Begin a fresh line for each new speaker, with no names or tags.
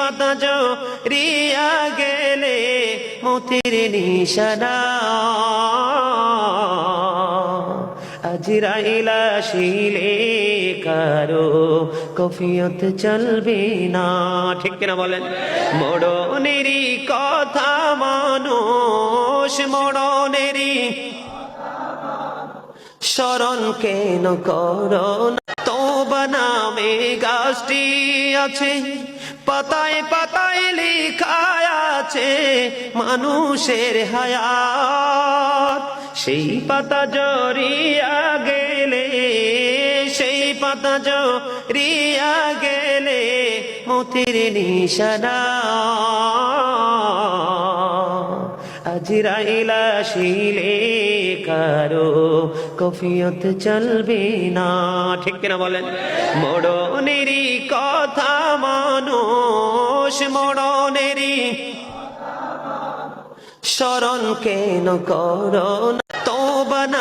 পাতা ঝরিয়া গেলে মতির নিশানা আজরাইল আসিলে কারো কফিয়ত চলবে না। ঠিক কিনা বলেন? মরণেরই কথা মানুষ মরণেরই স্মরণ কেন করো না? তওবা নামে গাছটি আছে, পাতায় পাতায় লেখা আছে মানুষের হায়াত। সেই পাতা ঝরিয়া গেলে, সেই পাতা ঝরিয়া গেলে মতির নিশানা আজরাইল আসিলে কারো কফিয়ত চলবে না। ঠিক কিনা বলেন? মরণেরই কথা মানুষ মরণেরই স্মরণ কেন করো না? তওবা